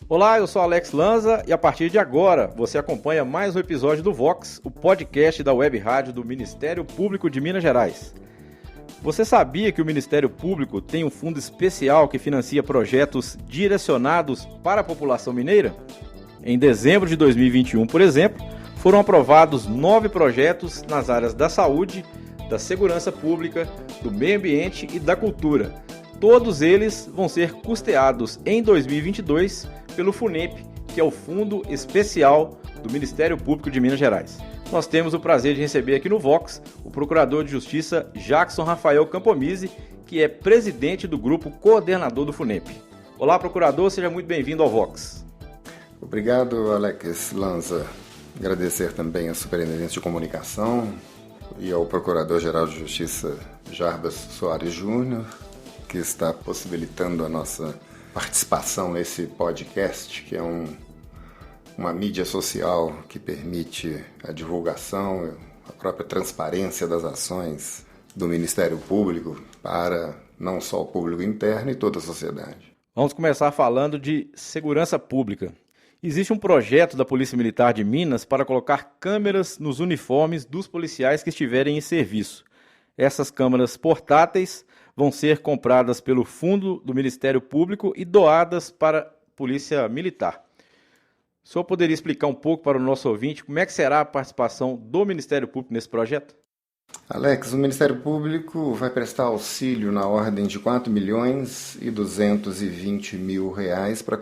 Olá, eu sou Alex Lanza e a partir de agora você acompanha mais um episódio do Vox, o podcast da web rádio do Ministério Público de Minas Gerais. Você sabia que o Ministério Público tem um fundo especial que financia projetos direcionados para a população mineira? Em dezembro de 2021, por exemplo, foram aprovados 9 projetos nas áreas da saúde, da segurança pública, do meio ambiente e da cultura. Todos eles vão ser custeados em 2022 pelo FUNEP, que é o Fundo Especial do Ministério Público de Minas Gerais. Nós temos o prazer de receber aqui no Vox o Procurador de Justiça Jackson Rafael Campomise, que é presidente do grupo coordenador do FUNEP. Olá, Procurador, seja muito bem-vindo ao Vox. Obrigado, Alex Lanza. Agradecer também à Superintendência de Comunicação e ao Procurador-Geral de Justiça Jarbas Soares Júnior, que está possibilitando a nossa participação nesse podcast, que é uma mídia social que permite a divulgação, a própria transparência das ações do Ministério Público para não só o público interno e toda a sociedade. Vamos começar falando de segurança pública. Existe um projeto da Polícia Militar de Minas para colocar câmeras nos uniformes dos policiais que estiverem em serviço. Essas câmeras portáteis vão ser compradas pelo Fundo do Ministério Público e doadas para a Polícia Militar. O senhor poderia explicar um pouco para o nosso ouvinte como é que será a participação do Ministério Público nesse projeto? Alex, o Ministério Público vai prestar auxílio na ordem de R$4.220.000 para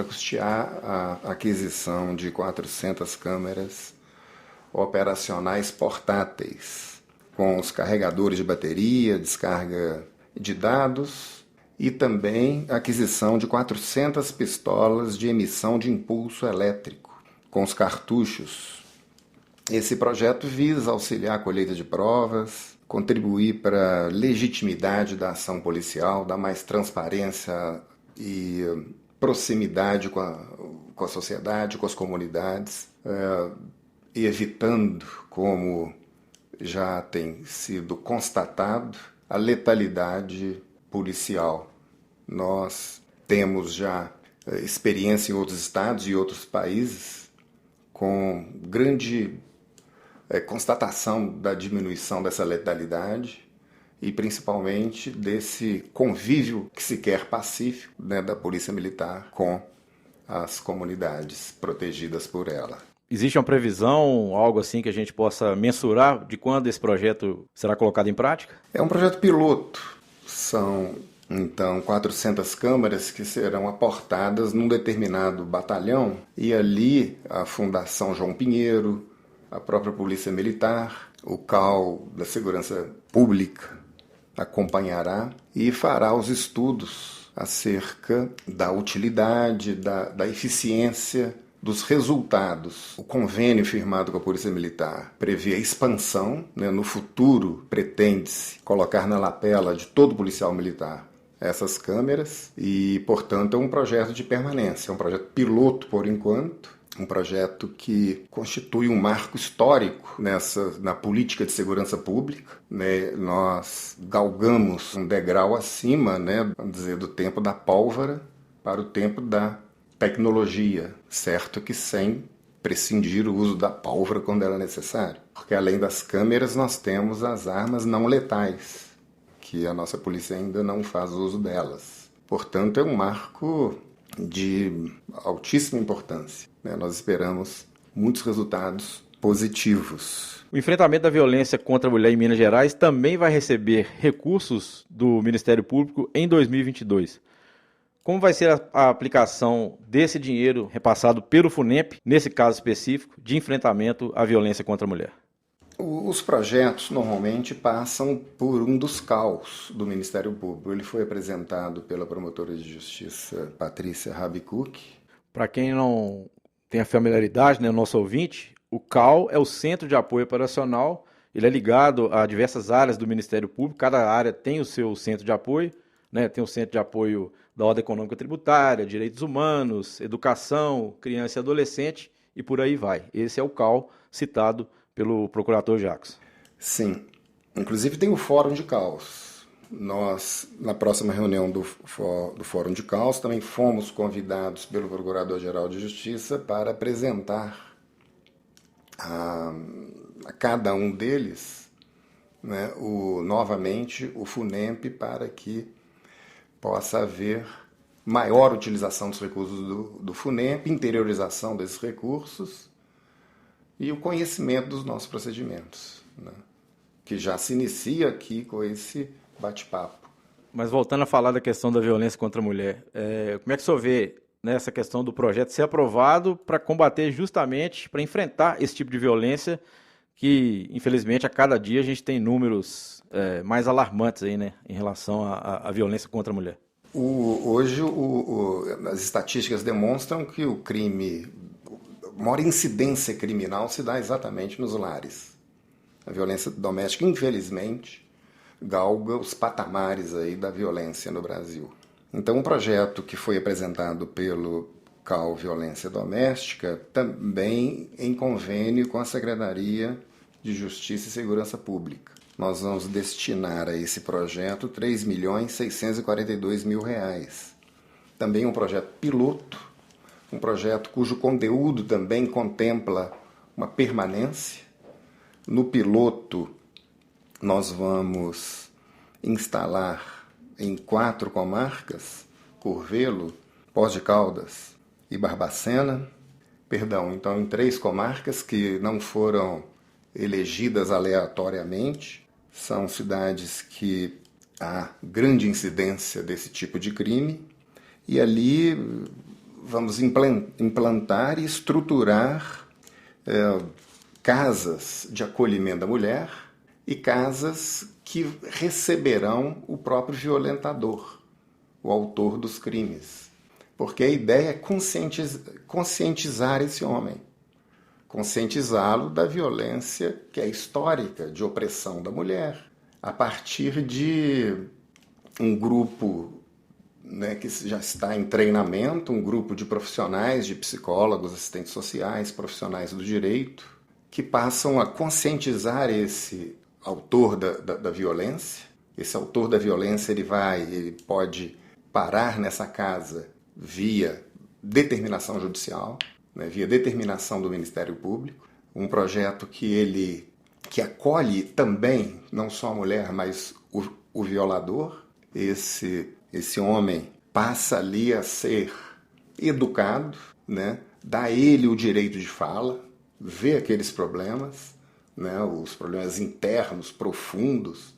custear a aquisição de 400 câmeras operacionais portáteis, com os carregadores de bateria, descarga de dados e também a aquisição de 400 pistolas de emissão de impulso elétrico, com os cartuchos. Esse projeto visa auxiliar a colheita de provas, contribuir para a legitimidade da ação policial, dar mais transparência e proximidade com a sociedade, com as comunidades, evitando, como já tem sido constatado, a letalidade policial. Nós temos já experiência em outros estados e outros países com grande constatação da diminuição dessa letalidade e principalmente desse convívio que se quer pacífico, né, da Polícia Militar com as comunidades protegidas por ela. Existe uma previsão, algo assim que a gente possa mensurar de quando esse projeto será colocado em prática? É um projeto piloto. São, então, 400 câmeras que serão aportadas num determinado batalhão e ali a Fundação João Pinheiro, a própria Polícia Militar, o CAU da Segurança Pública acompanhará e fará os estudos acerca da utilidade, da eficiência, dos resultados. O convênio firmado com a Polícia Militar prevê a expansão, né? No futuro pretende-se colocar na lapela de todo policial militar essas câmeras e, portanto, é um projeto de permanência, é um projeto piloto por enquanto, um projeto que constitui um marco histórico na política de segurança pública, né? Nós galgamos um degrau acima, né, vamos dizer, do tempo da pólvora para o tempo da tecnologia, certo que sem prescindir o uso da pólvora quando ela é necessário, porque além das câmeras nós temos as armas não letais, que a nossa polícia ainda não faz uso delas. Portanto, é um marco de altíssima importância, né? Nós esperamos muitos resultados positivos. O enfrentamento da violência contra a mulher em Minas Gerais também vai receber recursos do Ministério Público em 2022. Como vai ser a aplicação desse dinheiro repassado pelo FUNEP, nesse caso específico, de enfrentamento à violência contra a mulher? Os projetos normalmente passam por um dos CAUs do Ministério Público. Ele foi apresentado pela promotora de justiça Patrícia Rabicuc. Para quem não tem a familiaridade, né, o nosso ouvinte, o CAU é o Centro de Apoio Operacional. Ele é ligado a diversas áreas do Ministério Público. Cada área tem o seu centro de apoio, né? Tem o Centro de Apoio da Ordem Econômica Tributária, Direitos Humanos, Educação, Criança e Adolescente e por aí vai. Esse é o CAU citado pelo procurador Jackson. Sim. Inclusive tem o Fórum de CAUs. Nós, na próxima reunião do Fórum de Caos, também fomos convidados pelo Procurador-Geral de Justiça para apresentar a cada um deles, né, novamente o FUNEMP, para que possa haver maior utilização dos recursos do FUNEMP, interiorização desses recursos e o conhecimento dos nossos procedimentos, né, que já se inicia aqui com esse bate-papo. Mas voltando a falar da questão da violência contra a mulher, como é que o senhor vê nessa questão do projeto ser aprovado para combater justamente, para enfrentar esse tipo de violência que, infelizmente, a cada dia a gente tem números mais alarmantes aí, né, em relação à violência contra a mulher? Hoje, as estatísticas demonstram que o crime, a maior incidência criminal se dá exatamente nos lares. A violência doméstica, infelizmente, galga os patamares aí da violência no Brasil. Então, um projeto que foi apresentado pelo CAU Violência Doméstica, também em convênio com a Secretaria de Justiça e Segurança Pública. Nós vamos destinar a esse projeto R$ 3.642.000. Também um projeto piloto, um projeto cujo conteúdo também contempla uma permanência. No piloto, nós vamos instalar em 4 comarcas, Curvelo, Poços de Caldas e Barbacena, então em 3 comarcas que não foram elegidas aleatoriamente, são cidades que há grande incidência desse tipo de crime, e ali vamos implantar e estruturar casas de acolhimento da mulher e casas que receberão o próprio violentador, o autor dos crimes. Porque a ideia é conscientizar esse homem, conscientizá-lo da violência que é histórica de opressão da mulher, a partir de um grupo, né, que já está em treinamento, um grupo de profissionais, de psicólogos, assistentes sociais, profissionais do direito, que passam a conscientizar esse autor da violência. Esse autor da violência ele pode parar nessa casa via determinação judicial, né, via determinação do Ministério Público, um projeto que acolhe também não só a mulher, mas o violador. Esse homem passa ali a ser educado, né, dá a ele o direito de fala, vê aqueles problemas, né, os problemas internos, profundos,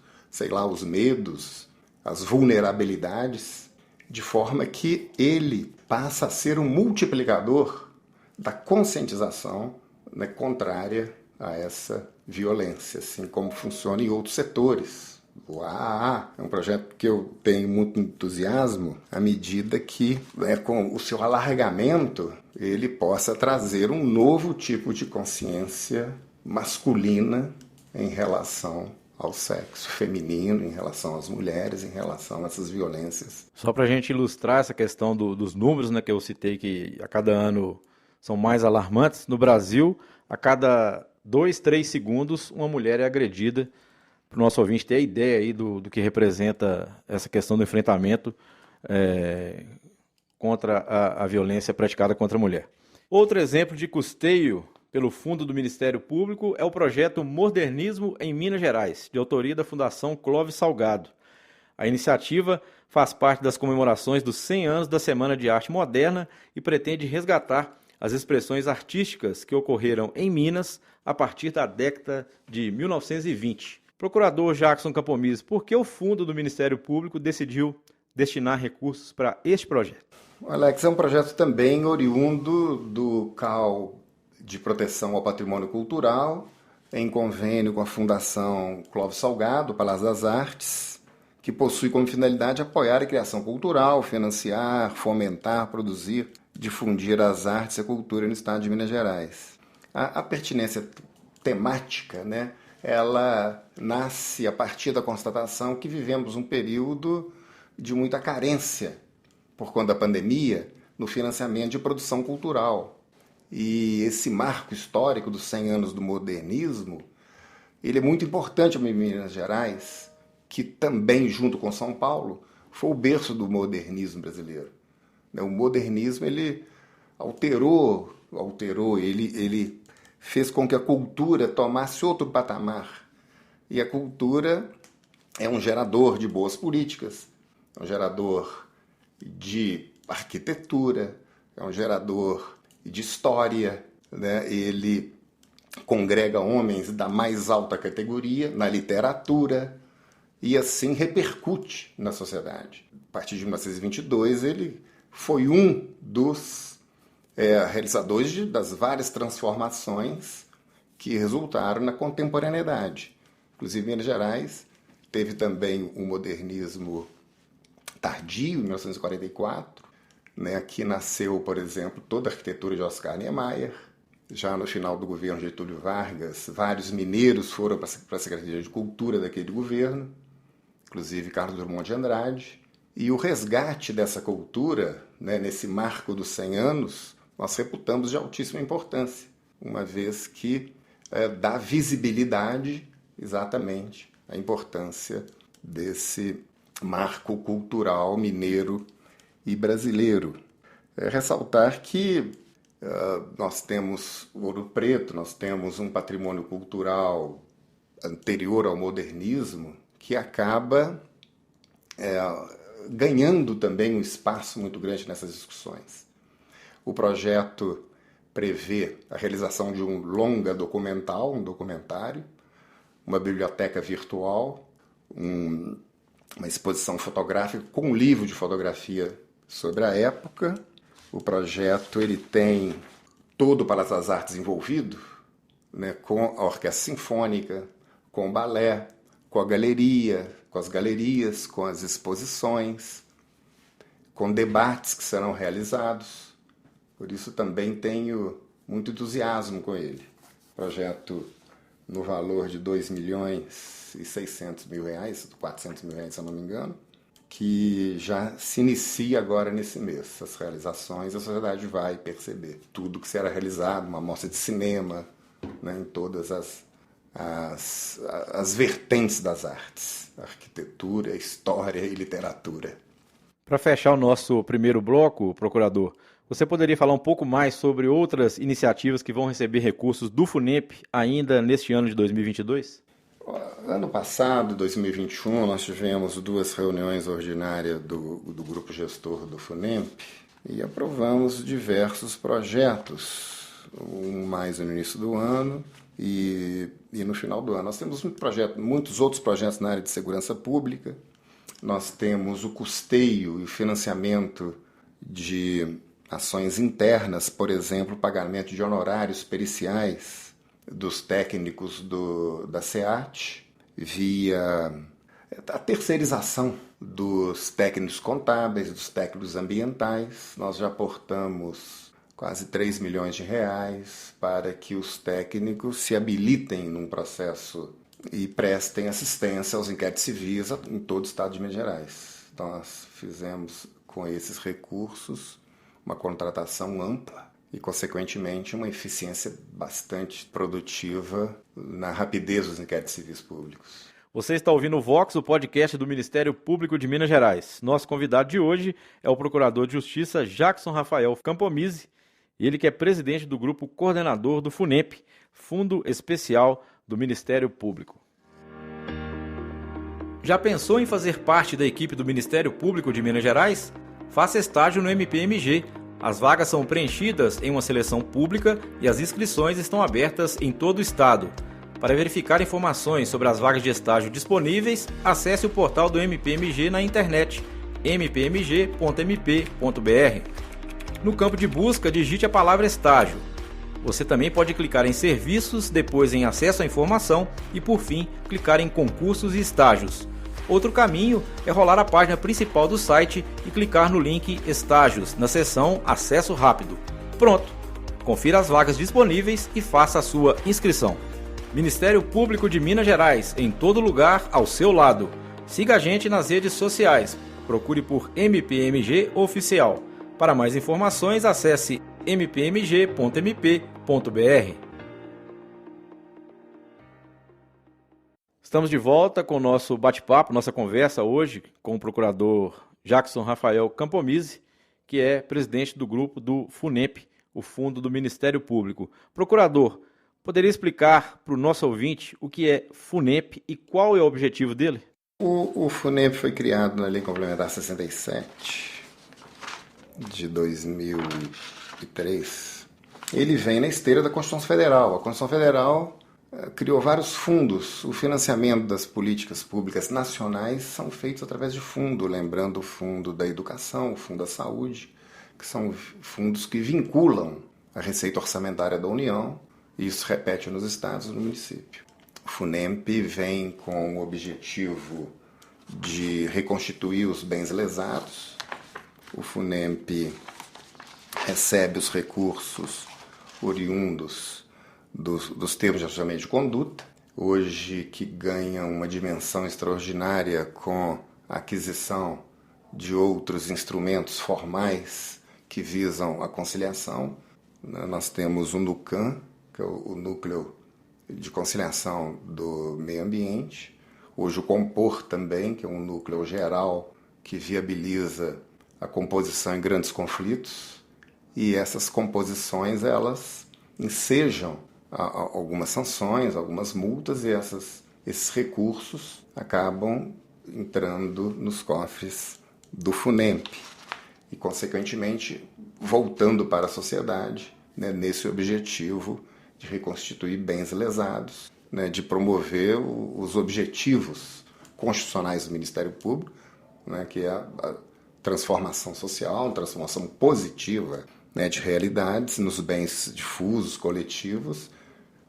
os medos, as vulnerabilidades, de forma que ele passa a ser um multiplicador da conscientização, né, contrária a essa violência, assim como funciona em outros setores. O AAA é um projeto que eu tenho muito entusiasmo à medida que, com o seu alargamento, ele possa trazer um novo tipo de consciência masculina em relação ao sexo feminino, em relação às mulheres, em relação a essas violências. Só para a gente ilustrar essa questão dos números, né, que eu citei, que a cada ano são mais alarmantes, no Brasil, a cada 2, 3 segundos, uma mulher é agredida. Para o nosso ouvinte ter a ideia aí do que representa essa questão do enfrentamento contra a violência praticada contra a mulher. Outro exemplo de custeio pelo Fundo do Ministério Público é o projeto Modernismo em Minas Gerais, de autoria da Fundação Clóvis Salgado. A iniciativa faz parte das comemorações dos 100 anos da Semana de Arte Moderna e pretende resgatar as expressões artísticas que ocorreram em Minas a partir da década de 1920. Procurador Jackson Campomis, por que o Fundo do Ministério Público decidiu destinar recursos para este projeto? Alex, é um projeto também oriundo do CAU de Proteção ao Patrimônio Cultural, em convênio com a Fundação Clóvis Salgado, Palácio das Artes, que possui como finalidade apoiar a criação cultural, financiar, fomentar, produzir, difundir as artes e a cultura no estado de Minas Gerais. A pertinência temática, né, ela nasce a partir da constatação que vivemos um período de muita carência, por conta da pandemia, no financiamento de produção cultural. E esse marco histórico dos 100 anos do modernismo, ele é muito importante para Minas Gerais, que também, junto com São Paulo, foi o berço do modernismo brasileiro. O modernismo ele alterou, ele fez com que a cultura tomasse outro patamar. E a cultura é um gerador de boas políticas, é um gerador de arquitetura, é um gerador de história, né? Ele congrega homens da mais alta categoria na literatura e assim repercute na sociedade. A partir de 1922, ele foi um dos realizadores das várias transformações que resultaram na contemporaneidade. Inclusive, em Minas Gerais, teve também um modernismo tardio, em 1944, né, que nasceu, por exemplo, toda a arquitetura de Oscar Niemeyer. Já no final do governo Getúlio Vargas, vários mineiros foram para a Secretaria de Cultura daquele governo, inclusive Carlos Drummond de Andrade. E o resgate dessa cultura, né, nesse marco dos 100 anos, nós reputamos de altíssima importância, uma vez que dá visibilidade exatamente à importância desse marco cultural mineiro e brasileiro. Ressaltar que nós temos Ouro Preto, nós temos um patrimônio cultural anterior ao modernismo que acaba ganhando também um espaço muito grande nessas discussões. O projeto prevê a realização de um longa documental, um documentário, uma biblioteca virtual, uma exposição fotográfica com um livro de fotografia sobre a época. O projeto ele tem todo o Palácio das Artes envolvido, né, com a orquestra sinfônica, com o balé, com a galeria, com as galerias, com as exposições, com debates que serão realizados. Por isso também tenho muito entusiasmo com ele. Projeto no valor de R$2.600.000, R$400.000, se eu não me engano, que já se inicia agora nesse mês. As realizações, a sociedade vai perceber tudo que será realizado, uma mostra de cinema, né, em todas as vertentes das artes, arquitetura, história e literatura. Para fechar o nosso primeiro bloco, procurador, você poderia falar um pouco mais sobre outras iniciativas que vão receber recursos do FUNEP ainda neste ano de 2022? Ano passado, 2021, nós tivemos 2 reuniões ordinárias do grupo gestor do FUNEP e aprovamos diversos projetos, um mais no início do ano e no final do ano. Nós temos muitos outros projetos na área de segurança pública, nós temos o custeio e o financiamento de ações internas, por exemplo, pagamento de honorários periciais dos técnicos da SEAT, via a terceirização dos técnicos contábeis, dos técnicos ambientais. Nós já aportamos quase R$3 milhões para que os técnicos se habilitem num processo e prestem assistência aos inquéritos civis em todo o estado de Minas Gerais. Então, nós fizemos com esses recursos uma contratação ampla e, consequentemente, uma eficiência bastante produtiva na rapidez dos inquéritos civis públicos. Você está ouvindo o Vox, o podcast do Ministério Público de Minas Gerais. Nosso convidado de hoje é o Procurador de Justiça Jackson Rafael Campomise, ele que é presidente do grupo coordenador do FUNEP, Fundo Especial do Ministério Público. Já pensou em fazer parte da equipe do Ministério Público de Minas Gerais? Faça estágio no MPMG. As vagas são preenchidas em uma seleção pública e as inscrições estão abertas em todo o estado. Para verificar informações sobre as vagas de estágio disponíveis, acesse o portal do MPMG na internet, mpmg.mp.br. No campo de busca, digite a palavra estágio. Você também pode clicar em serviços, depois em acesso à informação e, por fim, clicar em concursos e estágios. Outro caminho é rolar a página principal do site e clicar no link Estágios, na seção Acesso Rápido. Pronto! Confira as vagas disponíveis e faça a sua inscrição. Ministério Público de Minas Gerais, em todo lugar, ao seu lado. Siga a gente nas redes sociais. Procure por MPMG Oficial. Para mais informações, acesse mpmg.mp.br. Estamos de volta com o nosso bate-papo, nossa conversa hoje com o procurador Jackson Rafael Campomise, que é presidente do grupo do FUNEP, o Fundo do Ministério Público. Procurador, poderia explicar para o nosso ouvinte o que é FUNEP e qual é o objetivo dele? O FUNEP foi criado na Lei Complementar 67 de 2003. Ele vem na esteira da Constituição Federal. A Constituição Federal criou vários fundos. O financiamento das políticas públicas nacionais são feitos através de fundo, lembrando o Fundo da Educação, o Fundo da Saúde, que são fundos que vinculam a receita orçamentária da União, e isso repete nos estados e no município. O FUNEP vem com o objetivo de reconstituir os bens lesados. O FUNEP recebe os recursos oriundos dos termos de ajustamento de conduta, hoje que ganha uma dimensão extraordinária com a aquisição de outros instrumentos formais que visam a conciliação. Nós temos o NUCAM, que é o Núcleo de Conciliação do Meio Ambiente, hoje o COMPOR também, que é um núcleo geral que viabiliza a composição em grandes conflitos, e essas composições elas ensejam algumas sanções, algumas multas, e esses recursos acabam entrando nos cofres do FUNEP e, consequentemente, voltando para a sociedade, né, nesse objetivo de reconstituir bens lesados, né, de promover os objetivos constitucionais do Ministério Público, né, que é a transformação social, transformação positiva, né, de realidades nos bens difusos, coletivos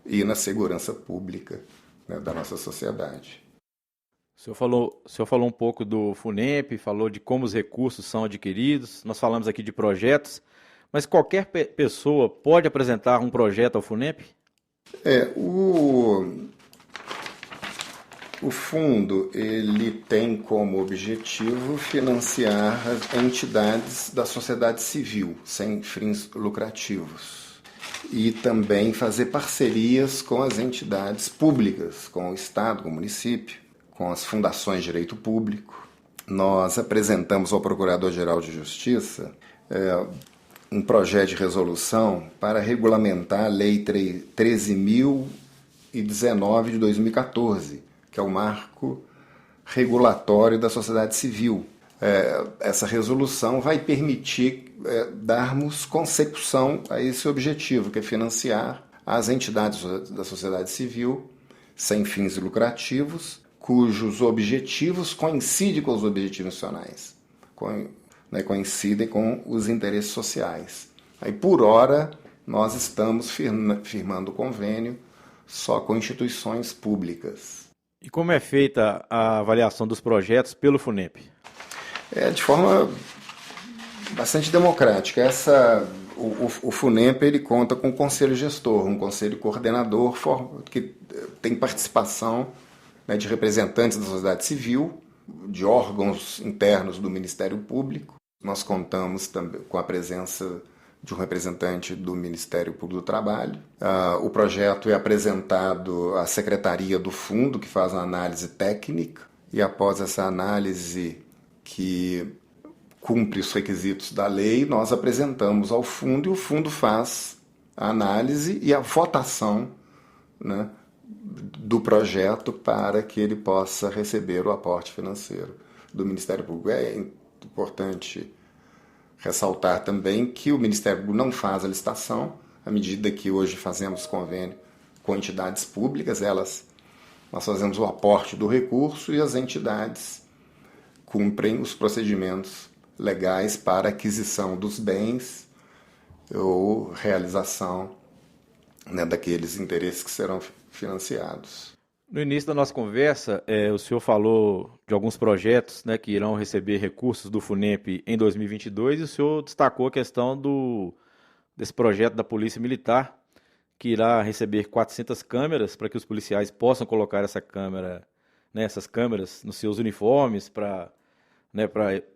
e na segurança pública, né, da nossa sociedade. O senhor falou um pouco do FUNEP, falou de como os recursos são adquiridos, nós falamos aqui de projetos, mas qualquer pessoa pode apresentar um projeto ao FUNEP? O fundo ele tem como objetivo financiar as entidades da sociedade civil, sem fins lucrativos, e também fazer parcerias com as entidades públicas, com o Estado, com o município, com as fundações de direito público. Nós apresentamos ao Procurador-Geral de Justiça um projeto de resolução para regulamentar a Lei 13.019 de 2014, que é o marco regulatório da sociedade civil. Essa resolução vai permitir darmos consecução a esse objetivo, que é financiar as entidades da sociedade civil sem fins lucrativos, cujos objetivos coincidem com os objetivos nacionais, coincidem com os interesses sociais. Aí, por hora, nós estamos firmando convênio só com instituições públicas. E como é feita a avaliação dos projetos pelo FUNEP? De forma bastante democrática. O FUNEP ele conta com um conselho gestor, um conselho coordenador que tem participação, né, de representantes da sociedade civil, de órgãos internos do Ministério Público. Nós contamos também com a presença de um representante do Ministério Público do Trabalho. O projeto é apresentado à Secretaria do Fundo, que faz uma análise técnica, e após essa análise que cumpre os requisitos da lei, nós apresentamos ao fundo e o fundo faz a análise e a votação, né, do projeto para que ele possa receber o aporte financeiro do Ministério Público. É importante ressaltar também que o Ministério Público não faz a licitação, à medida que hoje fazemos convênio com entidades públicas, nós fazemos o aporte do recurso e as entidades cumprem os procedimentos legais para aquisição dos bens ou realização, né, daqueles interesses que serão financiados. No início da nossa conversa, o senhor falou de alguns projetos, né, que irão receber recursos do FUNEP em 2022 e o senhor destacou a questão desse projeto da Polícia Militar, que irá receber 400 câmeras para que os policiais possam colocar essas câmeras nos seus uniformes para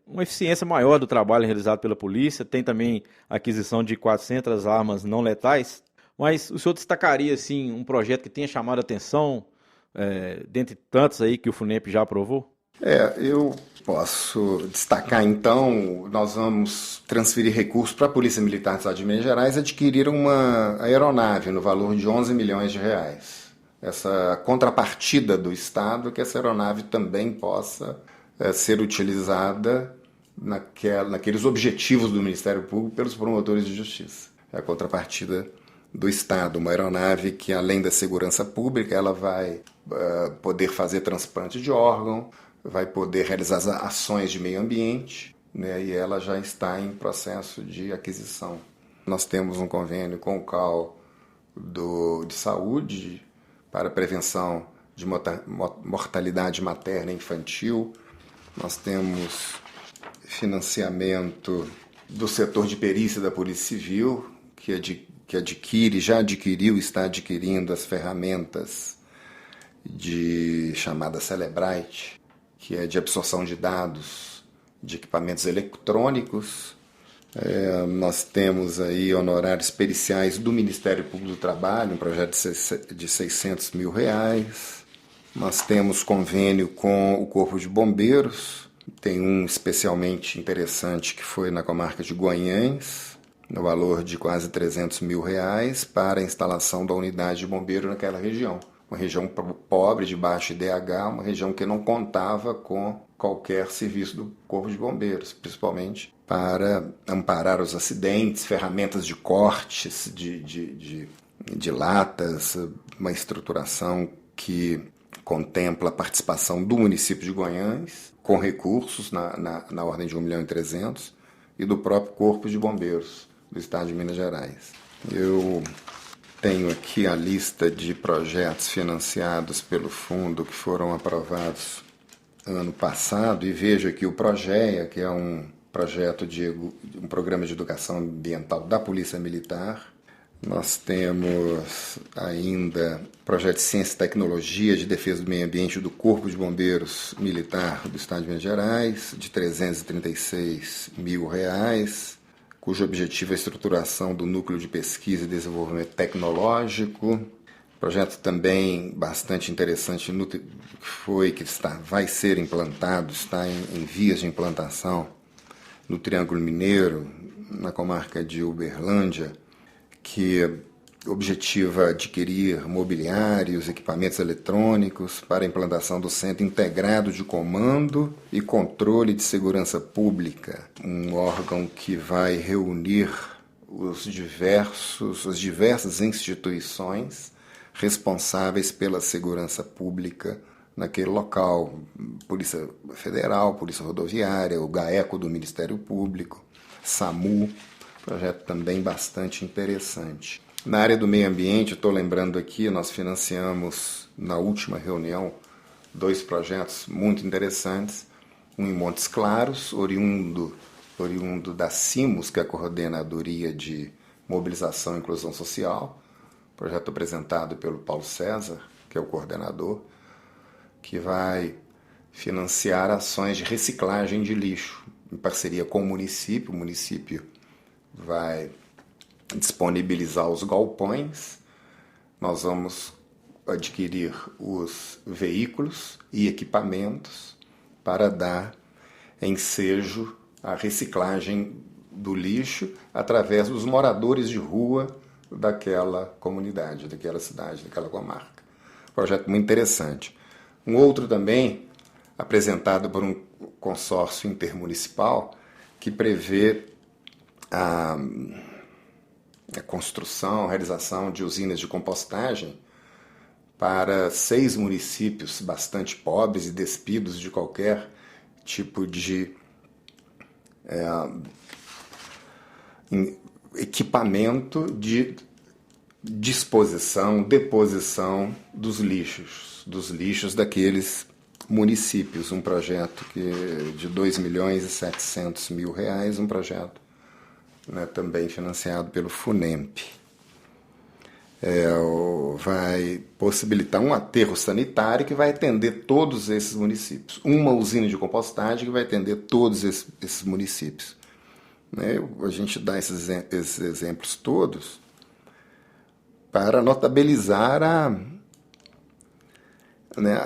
uma eficiência maior do trabalho realizado pela polícia. Tem também a aquisição de 400 armas não letais. Mas o senhor destacaria assim, um projeto que tenha chamado a atenção dentre tantos aí que o FUNEP já aprovou? Eu posso destacar então, nós vamos transferir recursos para a Polícia Militar do Estado de Minas Gerais adquirir uma aeronave no valor de 11 milhões de reais. Essa contrapartida do Estado, que essa aeronave também possa ser utilizada naqueles objetivos do Ministério Público pelos promotores de justiça. É a contrapartida do Estado, uma aeronave que, além da segurança pública, ela vai poder fazer transplante de órgão, vai poder realizar as ações de meio ambiente, né, e ela já está em processo de aquisição. Nós temos um convênio com o CAL de saúde para prevenção de mortalidade materna e infantil. Nós temos financiamento do setor de perícia da Polícia Civil, que já adquiriu e está adquirindo as ferramentas chamada Celebrite, que é de absorção de dados de equipamentos eletrônicos. Nós temos aí honorários periciais do Ministério Público do Trabalho, um projeto de 600 mil reais. Nós temos convênio com o Corpo de Bombeiros, tem um especialmente interessante que foi na comarca de Guanhães, no valor de quase 300 mil reais para a instalação da unidade de bombeiro naquela região. Uma região pobre, de baixo IDH, uma região que não contava com qualquer serviço do Corpo de Bombeiros, principalmente para amparar os acidentes, ferramentas de cortes de latas, uma estruturação que contempla a participação do município de Guanhães, com recursos na ordem de 1.300.000, e do próprio Corpo de Bombeiros do Estado de Minas Gerais. Eu tenho aqui a lista de projetos financiados pelo fundo que foram aprovados ano passado, e vejo aqui o PROGEA, que é um programa de educação ambiental da Polícia Militar. Nós temos ainda projeto de ciência e tecnologia de defesa do meio ambiente do Corpo de Bombeiros Militar do Estado de Minas Gerais, de 336 mil reais, cujo objetivo é a estruturação do núcleo de pesquisa e desenvolvimento tecnológico. Projeto também bastante interessante vai ser implantado, está em vias de implantação no Triângulo Mineiro, na comarca de Uberlândia, que objetiva adquirir mobiliários, equipamentos eletrônicos para a implantação do Centro Integrado de Comando e Controle de Segurança Pública, um órgão que vai reunir as diversas instituições responsáveis pela segurança pública naquele local, Polícia Federal, Polícia Rodoviária, o GAECO do Ministério Público, SAMU, projeto também bastante interessante. Na área do meio ambiente, estou lembrando aqui, nós financiamos na última reunião 2 projetos muito interessantes, um em Montes Claros, oriundo da CIMOS, que é a Coordenadoria de Mobilização e Inclusão Social, projeto apresentado pelo Paulo César, que é o coordenador, que vai financiar ações de reciclagem de lixo, em parceria com o município. O município vai disponibilizar os galpões, nós vamos adquirir os veículos e equipamentos para dar ensejo à reciclagem do lixo através dos moradores de rua daquela comunidade, daquela cidade, daquela comarca. Projeto muito interessante. Um outro também, apresentado por um consórcio intermunicipal, que prevê a construção, a realização de usinas de compostagem para 6 municípios bastante pobres e despidos de qualquer tipo de equipamento de deposição dos lixos daqueles municípios. Um projeto de 2.700.000 reais, um projeto também financiado pelo FUNEP. Vai possibilitar um aterro sanitário que vai atender todos esses municípios. Uma usina de compostagem que vai atender todos esses municípios. A gente dá esses exemplos todos para notabilizar né,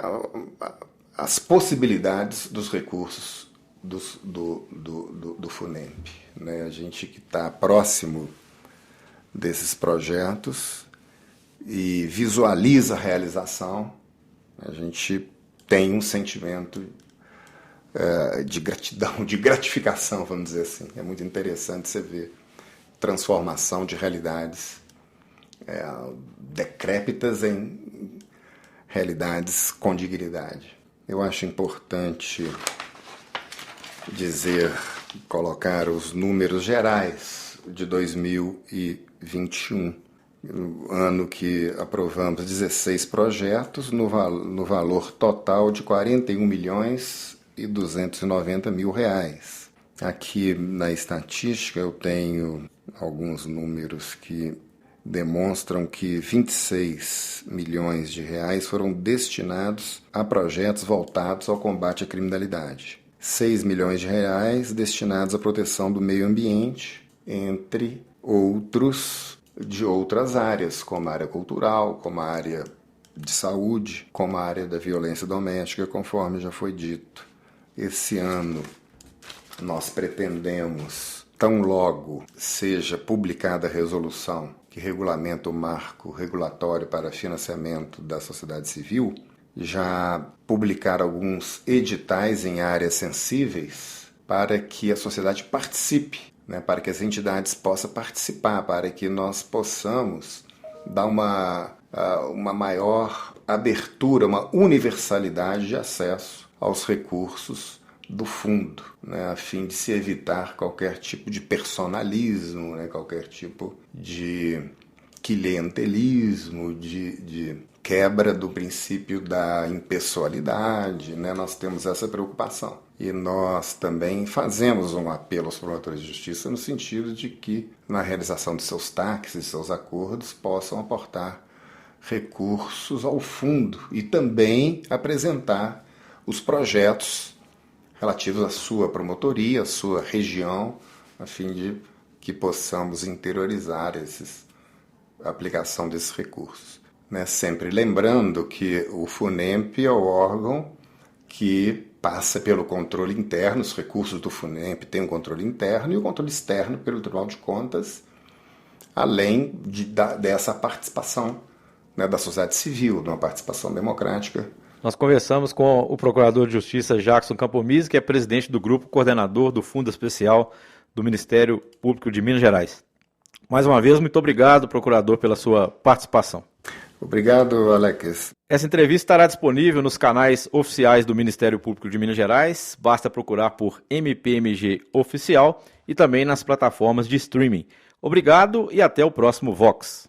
as possibilidades dos recursos do FUNEMP. Né? A gente que está próximo desses projetos e visualiza a realização, a gente tem um sentimento de gratidão, de gratificação, vamos dizer assim. É muito interessante você ver transformação de realidades decrépitas em realidades com dignidade. Eu acho importante colocar os números gerais de 2021, ano que aprovamos 16 projetos no valor total de R$41.290.000. Aqui na estatística eu tenho alguns números que demonstram que 26 milhões de reais foram destinados a projetos voltados ao combate à criminalidade. 6 milhões de reais destinados à proteção do meio ambiente, entre outros de outras áreas, como a área cultural, como a área de saúde, como a área da violência doméstica, conforme já foi dito. Esse ano nós pretendemos, tão logo seja publicada a resolução que regulamenta o marco regulatório para financiamento da sociedade civil, já publicar alguns editais em áreas sensíveis para que a sociedade participe, né, para que as entidades possam participar, para que nós possamos dar uma maior abertura, uma universalidade de acesso aos recursos do fundo, né, a fim de se evitar qualquer tipo de personalismo, né, qualquer tipo de clientelismo, de quebra do princípio da impessoalidade, né? Nós temos essa preocupação. E nós também fazemos um apelo aos promotores de justiça no sentido de que, na realização de seus TACs e seus acordos, possam aportar recursos ao fundo e também apresentar os projetos relativos à sua promotoria, à sua região, a fim de que possamos interiorizar a aplicação desses recursos. Né? Sempre lembrando que o FUNEMP é o órgão que passa pelo controle interno, os recursos do FUNEMP têm um controle interno e o controle externo pelo Tribunal de Contas, além dessa participação, né, da sociedade civil, de uma participação democrática. Nós conversamos com o Procurador de Justiça Jackson Campomise, que é presidente do grupo coordenador do Fundo Especial do Ministério Público de Minas Gerais. Mais uma vez, muito obrigado, procurador, pela sua participação. Obrigado, Alex. Essa entrevista estará disponível nos canais oficiais do Ministério Público de Minas Gerais. Basta procurar por MPMG Oficial e também nas plataformas de streaming. Obrigado e até o próximo Vox.